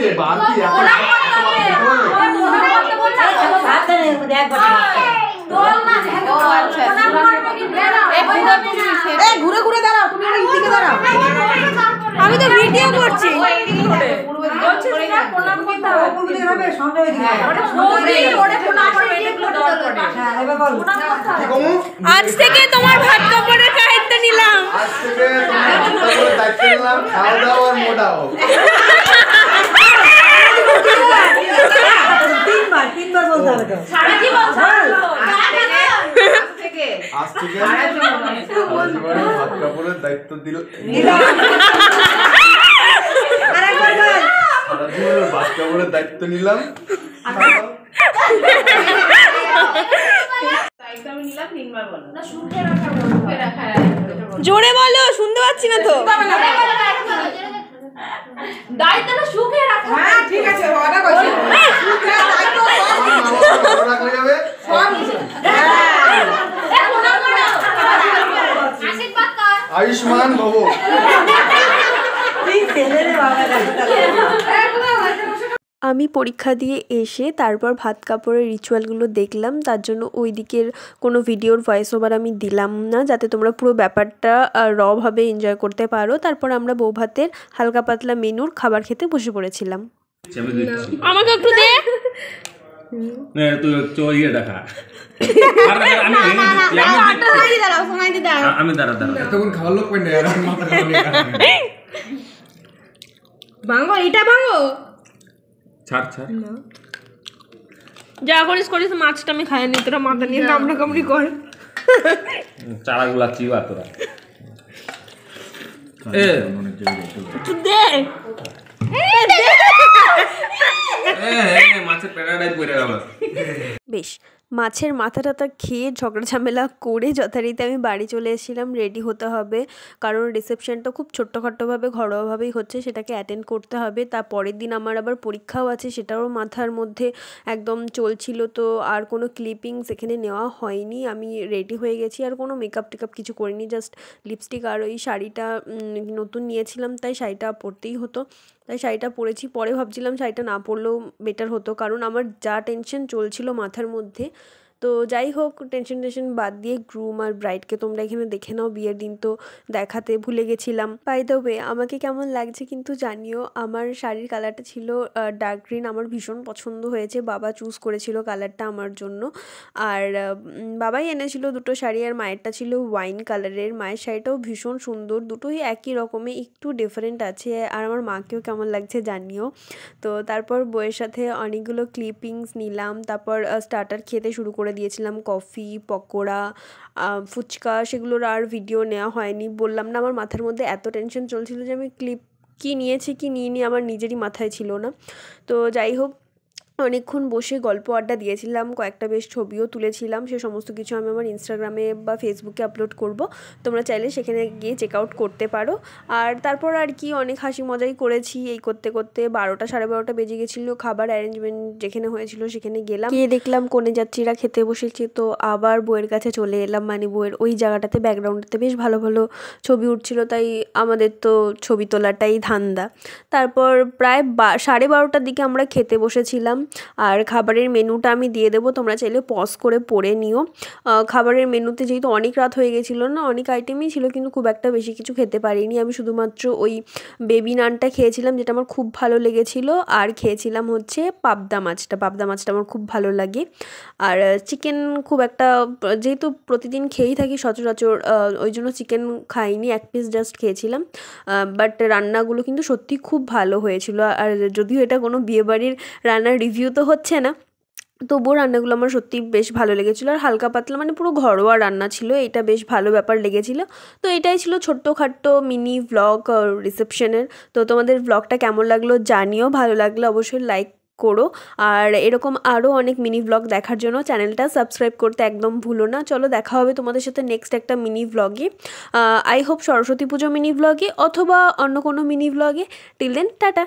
রে বাকি এত ঘুরে ঘুরে দাঁড়াও, তুমি এইদিকে দাঁড়াও, আমি তো ভিডিও করছি। আজ থেকে তোমার ভাত কাপড়ের দায়িত্ব নিলাম, আজ থেকে তোমার দায়িত্ব নিলাম, খাওয়া দাওয়া আর মোটাও। তিনবার বলতে হবে তো, সারা জীবন আজ থেকে ভাত কাপড়ের দায়িত্ব দিল, সারা জীবনের ভাত কাপড়ের দায়িত্ব নিলাম। জোরে বলো, শুনতে পাচ্ছি না তো। দায়িত্বটা সুখে রাখা। হ্যাঁ ঠিক আছে, ওটা কইছি সুখে দায়িত্ব ভালো রাখলে যাবে সব। আশীর্বাদ কর, আয়ুষ্মান ভব। আমি পরীক্ষা দিয়ে এসে তারপর ভাত কাপড়ের রিচুয়ালগুলো দেখলাম, তার জন্য ওই দিকের কোনো ভিডিওর ভয়েস ওভার আমি দিলাম না, যাতে তোমরা পুরো ব্যাপারটা রভাবে এনজয় করতে পারো। তারপর আমরা বউ ভাতের হালকা পাতলা মেনুর খাবার খেতে বসে পড়েছিলাম। আমাকে একটু দে, তুই চলিয়ে দেখা। আমি দাঁড়া এতক্ষণ খাওয়ার লোক পাই না, ভাঙো এটা ভাঙো, ছাড় ছাড়, যা করিস করিস, মাছটা আমি খাইনি, তোরা মাথা নিয়ে কামড়া কামড়ি কর। চারাগুলা চিবা তোরা। একটু দে, মাছের পেটাটাই পড়ে গেল। বেশ, মাছের মাথা টাথা খেয়ে ঝগড়া ঝামেলা করে যথারীতি আমি বাড়ি চলে এসেছিলাম। রেডি হতে হবে, কারণ রিসেপশনটা খুব ছোট্টখাট্টোভাবে ঘরোয়াভাবেই হচ্ছে, সেটাকে অ্যাটেন্ড করতে হবে। তার পরের দিন আমার আবার পরীক্ষাও আছে, সেটাও মাথার মধ্যে একদম চলছিল। তো আর কোনো ক্লিপিংস এখানে নেওয়া হয়নি, আমি রেডি হয়ে গেছি, আর কোনো মেকআপ টেকআপ কিছু করিনি, জাস্ট লিপস্টিক আর ওই শাড়িটা নতুন নিয়েছিলাম, তাই শাড়িটা পরতেই হতো, তাই শাড়িটা পরেছি। পরে ভাবছিলাম শাড়িটা না পরলেও বেটার হতো, কারণ আমার যা টেনশন চলছিল মাথার মধ্যে। তো যাই হোক, টেনশন বাদ দিয়ে গ্রুম আর ব্রাইডকে তোমরা এখানে দেখে নাও। বিয়ের দিন তো দেখাতে ভুলে গেছিলাম। বাই দ্য ওয়ে, আমাকে কেমন লাগছে কিন্তু জানিও। আমার শাড়ির কালারটা ছিল ডার্ক গ্রিন, আমার ভীষণ পছন্দ হয়েছে, বাবা চুজ করেছিল কালারটা আমার জন্য। আর বাবাই এনেছিল দুটো শাড়ি, আর মায়েরটা ছিল ওয়াইন কালারের। মায়ের শাড়িটাও ভীষণ সুন্দর, দুটোই একই রকমের, একটু ডিফারেন্ট আছে। আর আমার মাকেও কেমন লাগছে জানিও। তো তারপর বউয়ের সাথে অনেকগুলো ক্লিপিংস নিলাম, তারপর স্টার্টার খেতে শুরু করে দিয়েছিলাম, কফি, পকোড়া, ফুচকা, সেগুলোর আর ভিডিও নেওয়া হয়নি। বললাম না, আমার মাথার মধ্যে এত টেনশন চলছিল যে আমি ক্লিপ কী নিয়েছি কি নিইনি আমার নিজেরই মাথায় ছিল না। তো যাই হোক, অনেকক্ষণ বসে গল্প আড্ডা দিয়েছিলাম, কয়েকটা বেশ ছবিও তুলেছিলাম। সে সমস্ত কিছু আমি আমার ইনস্টাগ্রামে বা ফেসবুকে আপলোড করব, তোমরা চাইলে সেখানে গিয়ে চেক আউট করতে পারো। আর তারপর আর কি অনেক হাসি মজাই করেছি। এই করতে করতে 12টা সাড়ে 12টা বেজে গেছিলো। খাবার অ্যারেঞ্জমেন্ট যেখানে হয়েছিল সেখানে গেলাম, গিয়ে দেখলাম কনে যাত্রীরা খেতে বসেছে। তো আবার বউয়ের কাছে চলে এলাম, মানে বউয়ের ওই জায়গাটাতে ব্যাকগ্রাউন্ডটাতে বেশ ভালো ভালো ছবি উঠছিল, তাই আমাদের তো ছবি তোলাটাই ধান্দা। তারপর প্রায় 12:30টার দিকে আমরা খেতে বসেছিলাম। আর খাবারের মেনুটা আমি দিয়ে দেবো, তোমরা চাইলে পজ করে পড়ে নিও। খাবারের মেনুতে যেহেতু অনেক রাত হয়ে গেছিলো না, অনেক আইটেমই ছিল, কিন্তু খুব একটা বেশি কিছু খেতে পারিনি। আমি শুধুমাত্র ওই বেবি নানটা খেয়েছিলাম, যেটা আমার খুব ভালো লেগেছিলো। আর খেয়েছিলাম হচ্ছে পাবদা মাছটা আমার খুব ভালো লাগে। আর চিকেন খুব একটা, যেহেতু প্রতিদিন খেয়েই থাকি সচরাচর, ওই জন্য চিকেন খাইনি, এক পিস জাস্ট খেয়েছিলাম। বাট রান্নাগুলো কিন্তু সত্যি খুব ভালো হয়েছিল। আর যদিও এটা কোনো বিয়েবাড়ির রান্নার রিভিউ তো হচ্ছে না, তবুও রান্নাগুলো আমার সত্যি বেশ ভালো লেগেছিলো। আর হালকা পাতলা, মানে পুরো ঘরোয়া রান্না ছিল, এটা বেশ ভালো ব্যাপার লেগেছিলো। তো এটাই ছিল ছোট্টখাট্টো মিনি ভ্লগ রিসেপশনের। তো তোমাদের ভ্লগটা কেমন লাগলো জানিও, ভালো লাগলে অবশ্যই লাইক করো। আর এরকম আরও অনেক মিনি ভ্লগ দেখার জন্য চ্যানেলটা সাবস্ক্রাইব করতে একদম ভুলো না। চলো, দেখা হবে তোমাদের সাথে নেক্সট একটা মিনি ভ্লগে। I hope Saraswati Puja mini ভ্লগে, অথবা অন্য কোনো মিনি ভ্লগে। Till then, tata.